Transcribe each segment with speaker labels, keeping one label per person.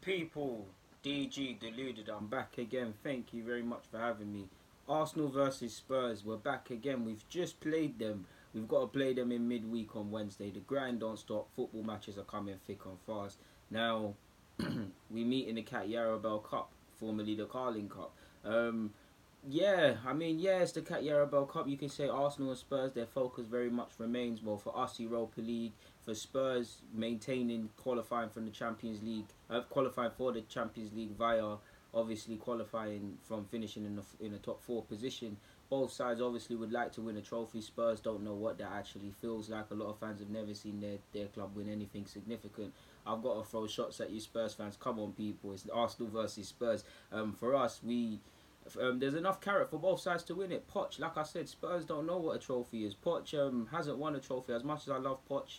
Speaker 1: People, DG Deluded, I'm back again. Thank you very much for having me. Arsenal versus Spurs, we're back again. We've just played them. We've got to play them in midweek on Wednesday. The grind don't stop. Football matches are coming thick and fast. Now, we meet in the Cat Yarabel Cup, formerly the Carling Cup. It's the Cat Yarabel Cup. You can say Arsenal and Spurs, their focus very much remains, well, for us, Europa League, for Spurs, maintaining qualifying from the Champions League, qualifying for the Champions League via obviously qualifying from finishing in the top four position. Both sides obviously would like to win a trophy. Spurs don't know what that actually feels like. A lot of fans have never seen their club win anything significant. I've got to throw shots at you Spurs fans. Come on, people. It's Arsenal versus Spurs. For us, there's enough carrot for both sides to win it. Poch, like I said, Spurs don't know what a trophy is. Poch hasn't won a trophy. As much as I love Poch,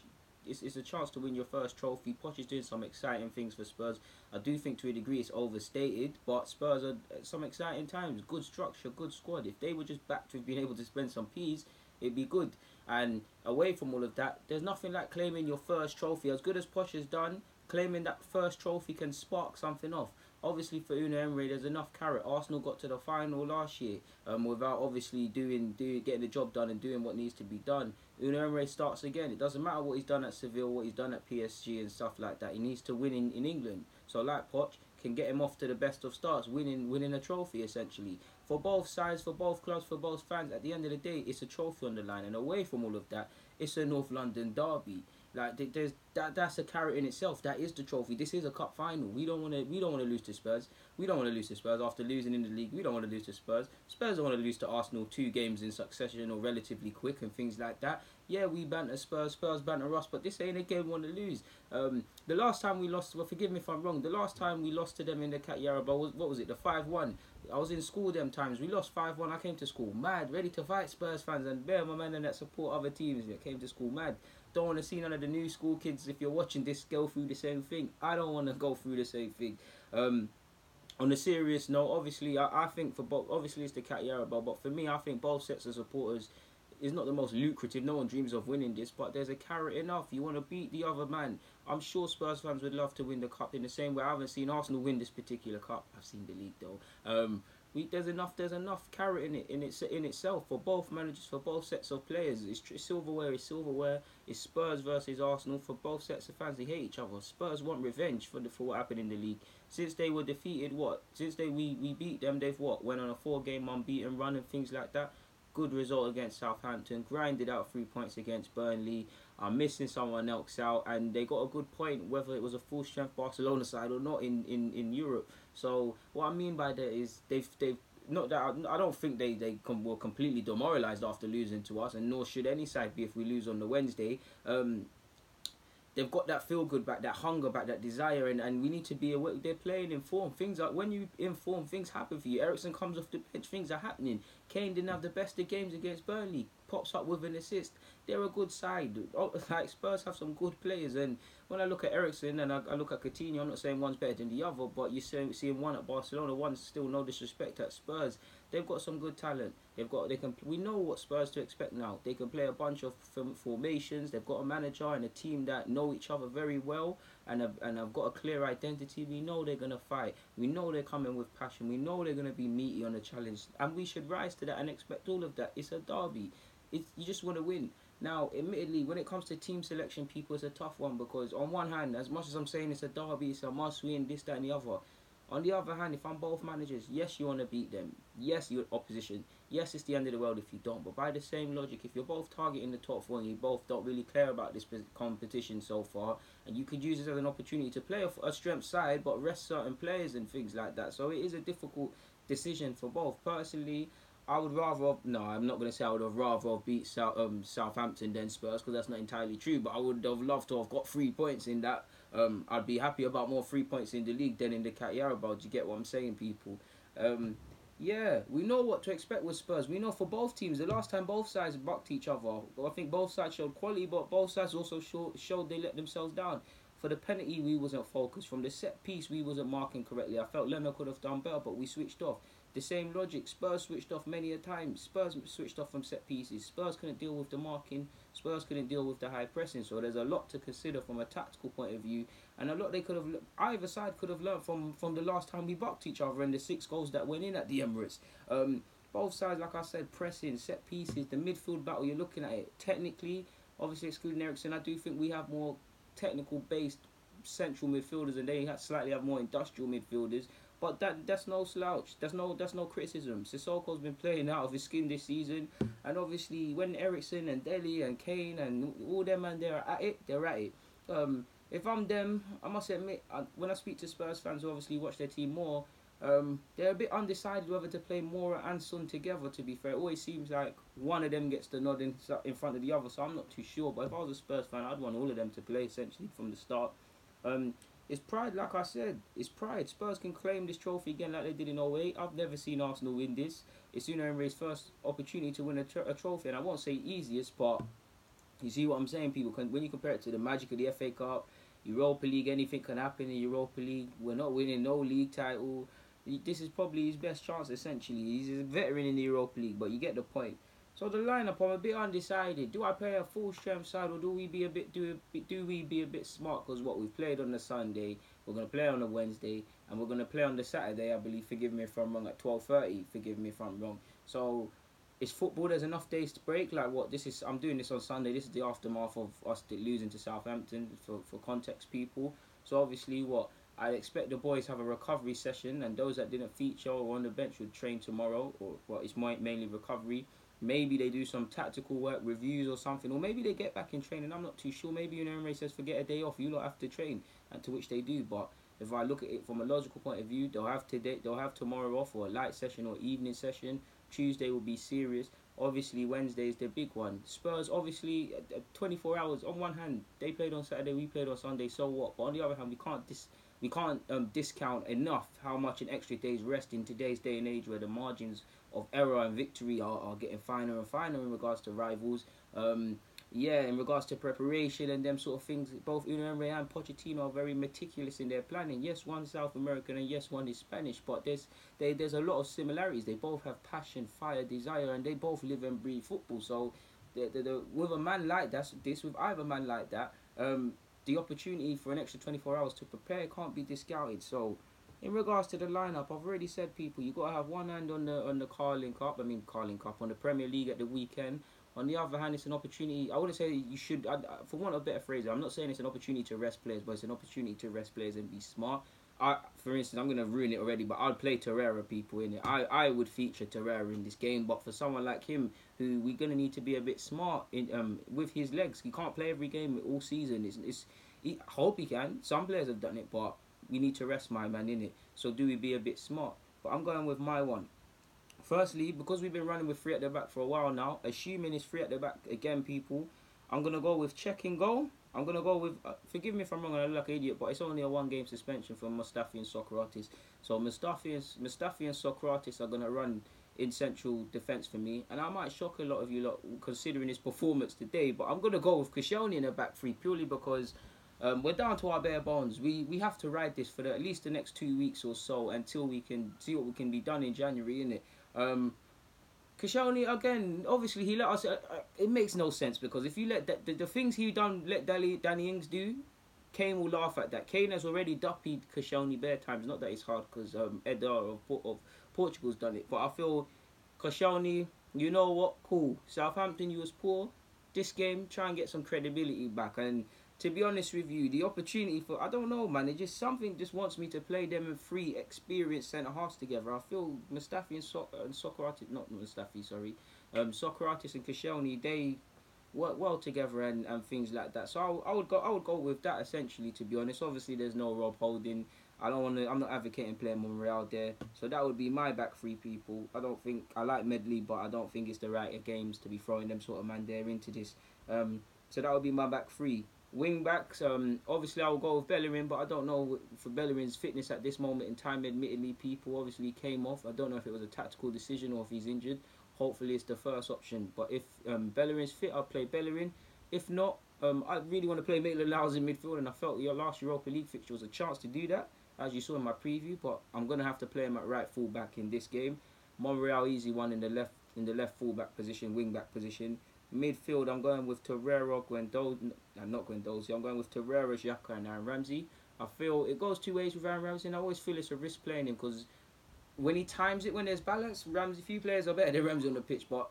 Speaker 1: it's a chance to win your first trophy. Poch is doing some exciting things for Spurs. I do think to a degree it's overstated, but Spurs are at some exciting times. Good structure, good squad. If they were just back to being able to spend some peas, it'd be good. And away from all of that, there's nothing like claiming your first trophy. As good as Poch has done, claiming that first trophy can spark something off. Obviously for Unai Emery, there's enough carrot. Arsenal got to the final last year without obviously getting the job done and doing what needs to be done. Unai Emery starts again. It doesn't matter what he's done at Seville, what he's done at PSG and stuff like that. He needs to win in England. So like Poch can get him off to the best of starts, winning a trophy essentially. For both sides, for both clubs, for both fans, at the end of the day, it's a trophy on the line. And away from all of that, it's a North London derby. Like that's a carrot in itself. That is the trophy. This is a cup final. We don't want to lose to Spurs. We don't want to lose to Spurs after losing in the league. We don't want to lose to Spurs. Spurs don't want to lose to Arsenal 2 games in succession or relatively quick and things like that. Yeah, we banter Spurs, Spurs banter us, but this ain't a game we want to lose. The last time we lost, well, forgive me if I'm wrong, the last time we lost to them in the Cat Yarabel, what was it, the 5-1? I was in school them times. We lost 5-1. I came to school mad, ready to fight Spurs fans, and bear my man and that support other teams that came to school mad. Don't want to see none of the new school kids, if you're watching this, go through the same thing. I don't want to go through the same thing. On a serious note, obviously, I think for both, obviously it's the Cat Yarabel, but for me, I think both sets of supporters is not the most lucrative. No one dreams of winning this, but there's a carrot enough. You want to beat the other man. I'm sure Spurs fans would love to win the cup in the same way. I haven't seen Arsenal win this particular cup. I've seen the league though. There's enough carrot in itself for both managers, for both sets of players. It's silverware is silverware. It's Spurs versus Arsenal. For both sets of fans, they hate each other. Spurs want revenge for what happened in the league. Since they were defeated, we beat them, they've went on a 4-game unbeaten run and things like that. Good result against Southampton, grinded out 3 points against Burnley. I'm missing someone else out, and they got a good point, whether it was a full strength Barcelona side or not in Europe. So what I mean by that is they've not that I don't think they were completely demoralised after losing to us, and nor should any side be if we lose on the Wednesday. They've got that feel good back, that hunger back, that desire, and we need to be aware. They're playing in form. Things like when you inform, things happen for you. Eriksen comes off the bench, things are happening. Kane didn't have the best of games against Burnley, pops up with an assist. They're a good side. Like Spurs have some good players, and when I look at Eriksen and I look at Coutinho, I'm not saying one's better than the other, but you see one at Barcelona, one's still no disrespect at Spurs. They've got some good talent. We know what Spurs to expect now. They can play a bunch of formations. They've got a manager and a team that know each other very well and have got a clear identity. We know they're gonna fight. We know they're coming with passion. We know they're gonna be meaty on the challenge, and we should rise to that and expect all of that. It's a derby. You just want to win. Now, admittedly, when it comes to team selection, people, it's a tough one because on one hand, as much as I'm saying it's a derby, it's a must-win, this, that, and the other. On the other hand, if I'm both managers, yes, you want to beat them. Yes, you're opposition. Yes, it's the end of the world if you don't. But by the same logic, if you're both targeting the top 4 and you both don't really care about this competition so far, and you could use this as an opportunity to play a strength side, but rest certain players and things like that. So it is a difficult decision for both. Personally, I would rather I'm not going to say I would have rather beat Southampton than Spurs, because that's not entirely true, but I would have loved to have got 3 points in that. I'd be happy about more 3 points in the league than in the Cat Yarabel. Do you get what I'm saying, people? Yeah, we know what to expect with Spurs. We know for both teams, the last time both sides bucked each other, I think both sides showed quality, but both sides also showed they let themselves down. For the penalty, we wasn't focused. From the set piece, we wasn't marking correctly. I felt Lemmer could have done better, but we switched off. The same logic, Spurs switched off many a time. Spurs switched off from set pieces. Spurs couldn't deal with the marking. Spurs couldn't deal with the high pressing. So there's a lot to consider from a tactical point of view, and a lot they could have, either side could have learned from the last time we bucked each other and the 6 goals that went in at the Emirates. Both sides, like I said, pressing, set pieces, the midfield battle, you're looking at it. Technically, obviously excluding Eriksen, I do think we have more technical based central midfielders, and they slightly have more industrial midfielders. But that's no slouch. That's no criticism. Sissoko's been playing out of his skin this season, and obviously when Eriksen and Dele and Kane and all them man they're at it, they're at it. If I'm them, I must admit, when I speak to Spurs fans who obviously watch their team more, they're a bit undecided whether to play Moura and Son together. To be fair, it always seems like one of them gets the nod in front of the other, so I'm not too sure. But if I was a Spurs fan, I'd want all of them to play essentially from the start. It's pride, like I said. It's pride. Spurs can claim this trophy again like they did in 08. I've never seen Arsenal win this. It's Unai Emery's first opportunity to win a trophy, and I won't say easiest, but you see what I'm saying, people? When you compare it to the magic of the FA Cup, Europa League, anything can happen in Europa League. We're not winning no league title. This is probably his best chance, essentially. He's a veteran in the Europa League, but you get the point. So the lineup, I'm a bit undecided. Do I play a full strength side, or do we be a bit smart? Because what we've played on the Sunday, we're gonna play on the Wednesday, and we're gonna play on the Saturday. I believe. Forgive me if I'm wrong. At 12:30. Forgive me if I'm wrong. So is football? There's enough days to break. Like what? This is. I'm doing this on Sunday. This is the aftermath of us losing to Southampton. For context, people. So obviously, what I expect the boys to have a recovery session, and those that didn't feature or on the bench would train tomorrow. Or well, it's mainly recovery. Maybe they do some tactical work, reviews or something, or maybe they get back in training. I'm not too sure. Maybe Unai Emery says forget a day off. You lot have to train, and to which they do. But if I look at it from a logical point of view, they'll have tomorrow off for a light session or evening session. Tuesday will be serious. Obviously, Wednesday is the big one. Spurs, obviously, 24 hours. On one hand, they played on Saturday, we played on Sunday. So what? But on the other hand, we can't discount enough how much an extra day's rest in today's day and age, where the margins of error and victory are getting finer and finer in regards to rivals. In regards to preparation and them sort of things, both Unai Emery and Pochettino are very meticulous in their planning. Yes, one's South American and yes, one is Spanish, but there's a lot of similarities. They both have passion, fire, desire, and they both live and breathe football. So with a man like that, with either man like that, the opportunity for an extra 24 hours to prepare can't be discounted. So in regards to the lineup, I've already said, people, you got to have one hand on the Carling Cup on the Premier League at the weekend. On the other hand, it's an opportunity. I wouldn't say you should, for want of a better phrase, I'm not saying it's an opportunity to rest players, but it's an opportunity to rest players and be smart. For instance, I'm going to ruin it already, but I'd play Torreira, people, in it. I would feature Torreira in this game, but for someone like him, who we're going to need to be a bit smart in with his legs. He can't play every game all season. I hope he can. Some players have done it, but we need to rest my man in it. So do we be a bit smart? But I'm going with my one. Firstly, because we've been running with 3 at the back for a while now, assuming it's 3 at the back again, people, I'm going to go with checking goal. I'm going to go with, forgive me if I'm wrong, I look like an idiot, but it's only a 1-game suspension for Mustafi and Socrates. So Mustafi and Socrates are going to run in central defence for me. And I might shock a lot of you lot considering his performance today, but I'm going to go with Koscielny in the back 3 purely because we're down to our bare bones. We have to ride this for at least the next 2 weeks or so until we can see what we can be done in January, innit? Koscielny, again, obviously he let us. It makes no sense because if you let the things he let Danny Ings do, Kane will laugh at that. Kane has already duppied Koscielny bare times. Not that it's hard because Eder of Portugal's done it, but I feel Koscielny, you know what? Cool. Southampton, you was poor. This game, try and get some credibility back. And to be honest with you, the opportunity for, I don't know, man, it just something just wants me to play them in 3 experienced centre halves together. I feel Mustafi and Socrates, not Mustafi, sorry, Socrates and Koscielny, they work well together and things like that. So I would go with that essentially. To be honest, obviously there's no Rob Holding. I'm not advocating playing Monreal there. So that would be my back 3, people. I like Medley, but I don't think it's the right games to be throwing them sort of man there into this. So that would be my back 3. Wing backs, obviously I will go with Bellerin, but I don't know for Bellerin's fitness at this moment in time. Admittedly, people obviously came off. I don't know if it was a tactical decision or if he's injured. Hopefully it's the first option. But if Bellerin's fit, I'll play Bellerin. If not, I really want to play Maitland-Niles in midfield, and I felt your last Europa League fixture was a chance to do that, as you saw in my preview. But I'm going to have to play him at right full-back in this game. Monreal, easy one in the left full-back position, wing-back position. Midfield, I'm going with Torreira, not Guendouzi. I'm going with Torreira, Xhaka, and Aaron Ramsey. I feel it goes two ways with Aaron Ramsey, and I always feel it's a risk playing him because when he times it, when there's balance, Ramsey, few players are better than Ramsey on the pitch. But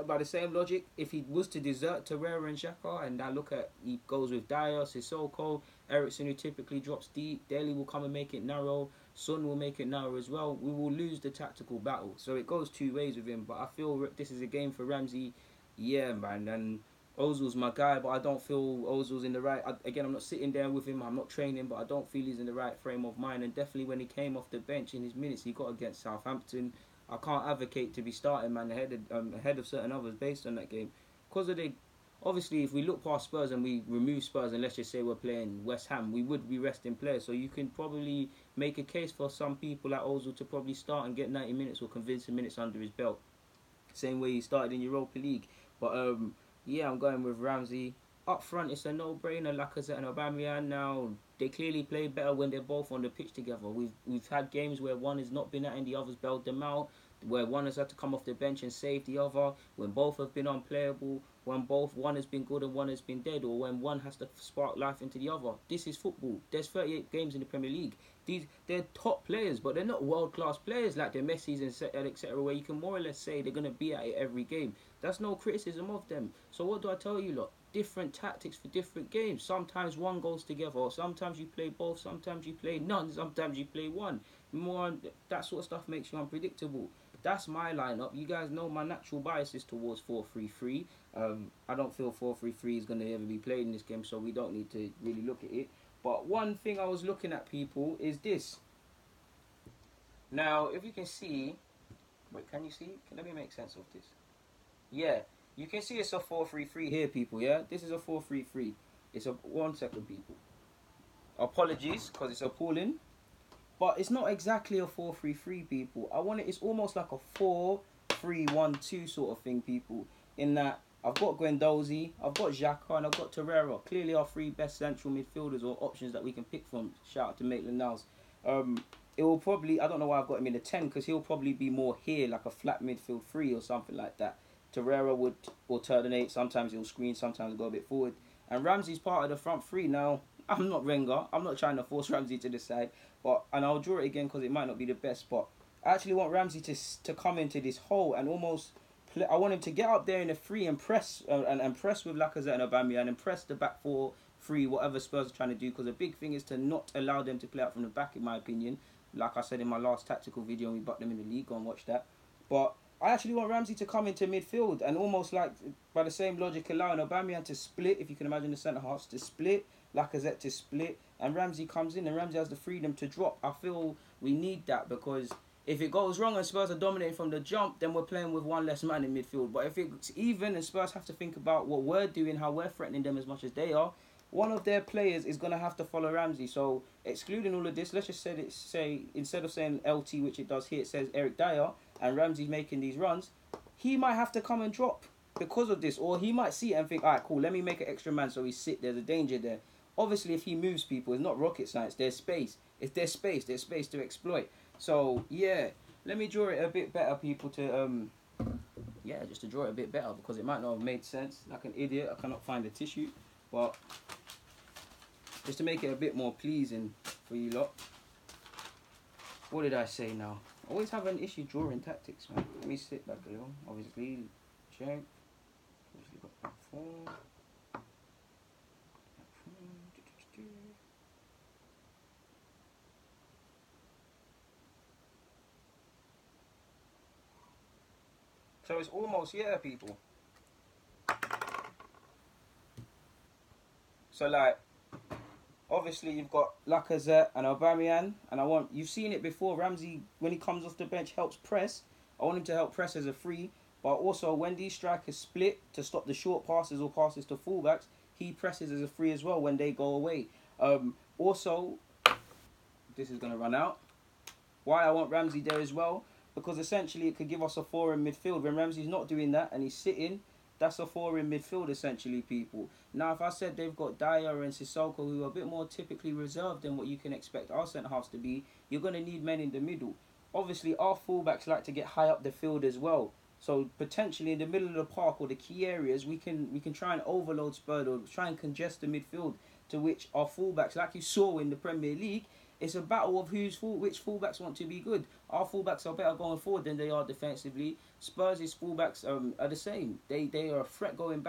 Speaker 1: by the same logic, if he was to desert Torreira and Xhaka, and I look at, he goes with Dyer, Sissoko, Eriksen, who typically drops deep, Daly will come and make it narrow, Son will make it narrow as well, we will lose the tactical battle. So it goes two ways with him. But I feel this is a game for Ramsey. Yeah, man. And Ozil's my guy, but I don't feel Ozil's in the right. Again, I'm not sitting there with him. I'm not training, but I don't feel he's in the right frame of mind. And definitely when he came off the bench in his minutes he got against Southampton, I can't advocate to be starting man ahead of certain others based on that game. Because of the, obviously, if we look past Spurs and we remove Spurs and let's just say we're playing West Ham, we would be resting players. So you can probably make a case for some people like Ozil to probably start and get 90 minutes or convincing minutes under his belt. Same way he started in Europa League. But yeah, I'm going with Ramsey. Up front, it's a no-brainer. Lacazette and Aubameyang. Now they clearly play better when they're both on the pitch together. We've had games where one has not been at and the other's bailed them out. Where one has had to come off the bench and save the other. When both have been unplayable. When one has been good and one has been dead. Or when one has to spark life into the other. This is football. There's 38 games in the Premier League. They're top players, but they're not world-class players like the Messis and etc. Where you can more or less say they're going to be at it every game. That's no criticism of them. So what do I tell you lot? Different tactics for different games. Sometimes one goes together. Sometimes you play both. Sometimes you play none. Sometimes you play one. More that sort of stuff makes you unpredictable. That's my lineup. You guys know my natural bias is towards 4-3-3. I don't feel 4-3-3 is going to ever be played in this game, so we don't need to really look at it. But one thing I was looking at, people, is this. Now, if you can see... Wait, can you see? Let me make sense of this. Yeah, you can see it's a 4-3-3 here, people, yeah? This is a 4-3-3. It's a... One second, people. Apologies, because it's appalling. But it's not exactly a 4-3-3, people. I want it... It's almost like a 4-3-1-2 sort of thing, people. In that... I've got Guendouzi, I've got Xhaka, and I've got Torreira. Clearly our three best central midfielders or options that we can pick from. Shout out to Maitland-Niles. It will probably... I don't know why I've got him in the 10, because he'll probably be more here, like a flat midfield 3 or something like that. Torreira would alternate. Sometimes he'll screen, sometimes go a bit forward. And Ramsey's part of the front 3 now. I'm not Wenger. I'm not trying to force Ramsey to the side. And I'll draw it again because it might not be the best. But I actually want Ramsey to come into this hole and almost... I want him to get up there in the 3 and press and press with Lacazette and Aubameyang and press the back 4-3, whatever Spurs are trying to do. Because the big thing is to not allow them to play out from the back, in my opinion. Like I said in my last tactical video, and we bucked them in the league. Go and watch that. But I actually want Ramsey to come into midfield and almost like, by the same logic, allowing Aubameyang to split, if you can imagine the centre-halves to split, Lacazette to split, and Ramsey comes in and Ramsey has the freedom to drop. I feel we need that because... If it goes wrong and Spurs are dominating from the jump, then we're playing with one less man in midfield. But if it's even and Spurs have to think about what we're doing, how we're threatening them as much as they are, one of their players is going to have to follow Ramsey. So, excluding all of this, let's just say instead of saying LT, which it does here, it says Eric Dyer, and Ramsey's making these runs, he might have to come and drop because of this. Or he might see it and think, all right, cool, let me make an extra man so he's sit. There's a danger there. Obviously, if he moves people, it's not rocket science. There's space. If there's space to exploit. So, yeah, let me draw it a bit better, people, to, yeah, just to draw it a bit better, because it might not have made sense. Like an idiot, I cannot find a tissue, but just to make it a bit more pleasing for you lot. What did I say now? I always have an issue drawing tactics, man. Let me sit back a little, obviously, check. Obviously got that form. So it's almost, yeah, people. So, like, obviously you've got Lacazette and Aubameyang, and you've seen it before, Ramsey, when he comes off the bench, helps press. I want him to help press as a free, but also when these strikers split to stop the short passes or passes to fullbacks, he presses as a free as well when they go away. Also, this is going to run out. Why I want Ramsey there as well, because essentially it could give us a 4 in midfield. When Ramsey's not doing that and he's sitting, that's a 4 in midfield essentially, people. Now, if I said they've got Dyer and Sissoko, who are a bit more typically reserved than what you can expect our centre-halves to be, you're going to need men in the middle. Obviously, our fullbacks like to get high up the field as well. So potentially in the middle of the park or the key areas, we can try and overload Spurs or try and congest the midfield. To which our fullbacks, like you saw in the Premier League, it's a battle of which fullbacks want to be good. Our fullbacks are better going forward than they are defensively. Spurs' fullbacks are the same. They are a threat going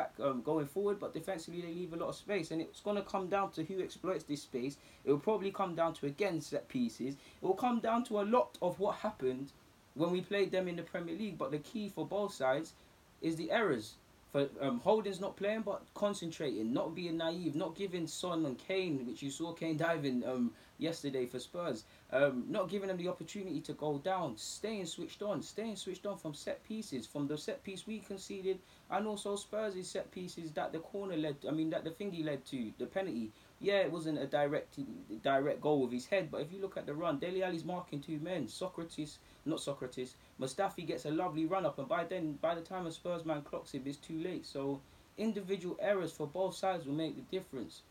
Speaker 1: forward, but defensively they leave a lot of space, and it's going to come down to who exploits this space. It will probably come down to again set pieces. It will come down to a lot of what happened when we played them in the Premier League. But the key for both sides is the errors. For Holding's not playing, but concentrating, not being naive, not giving Son and Kane, which you saw Kane diving yesterday for Spurs, not giving them the opportunity to go down, staying switched on from set pieces, from the set piece we conceded, and also Spurs' set pieces that the corner led. I mean that the thingy led to the penalty. Yeah, it wasn't a direct goal with his head, but if you look at the run, Dele Alli's marking two men. Mustafi gets a lovely run up, and by the time a Spurs man clocks him, it's too late. So individual errors for both sides will make the difference.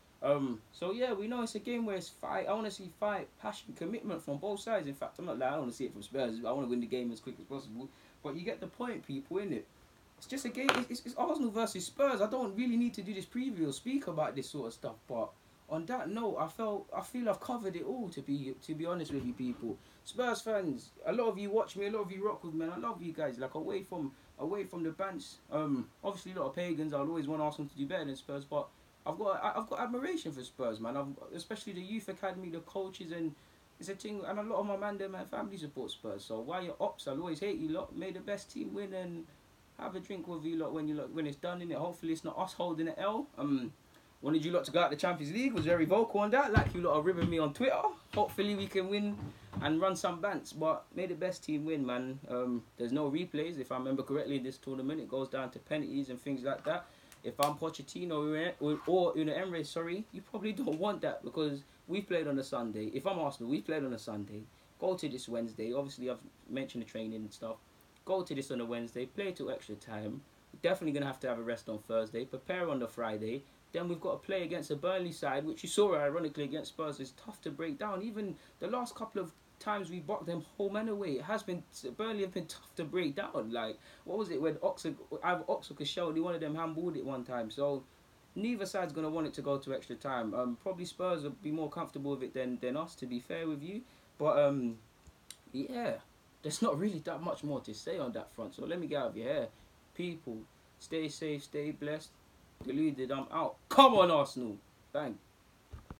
Speaker 1: So yeah, we know it's a game where it's fight. I want to see fight, passion, commitment from both sides. In fact, I'm not lying. I want to see it from Spurs. I want to win the game as quick as possible. But you get the point, people, innit? It's just a game. It's Arsenal versus Spurs. I don't really need to do this preview or speak about this sort of stuff. But on that note, I feel I've covered it all. To be honest with you, people, Spurs fans. A lot of you watch me. A lot of you rock with me. And I love you guys. Like away from the bench. Obviously a lot of pagans. I'll always want Arsenal to do better than Spurs, but I've got admiration for Spurs, man. Especially the youth academy, the coaches, and it's a thing. And a lot of my family support Spurs. So while you're ops, I'll always hate you lot. May the best team win and have a drink with you lot when it's done, innit? Hopefully it's not us holding the L. Wanted you lot to go out the Champions League. Was very vocal on that. Like you lot are ribbing me on Twitter. Hopefully we can win and run some bants. But may the best team win, man. There's no replays. If I remember correctly, in this tournament, it goes down to penalties and things like that. If I'm Pochettino or Una Emery, sorry, you probably don't want that because we played on a Sunday. If I'm Arsenal, we played on a Sunday. Go to this Wednesday. Obviously, I've mentioned the training and stuff. Go to this on a Wednesday. Play till extra time. Definitely going to have a rest on Thursday. Prepare on the Friday. Then we've got to play against a Burnley side, which you saw ironically against Spurs. Is tough to break down. Even the last couple of times we blocked them home and away, Burnley have been tough to break down. Like what was it when either Ox or Koscielny, one of them handballed it one time. So neither side's gonna want it to go to extra time. Probably Spurs will be more comfortable with it than us, to be fair with you. But yeah, there's not really that much more to say on that front. So let me get out of your hair, people. Stay safe, stay blessed. Deluded, I'm out. Come on, Arsenal. Bang.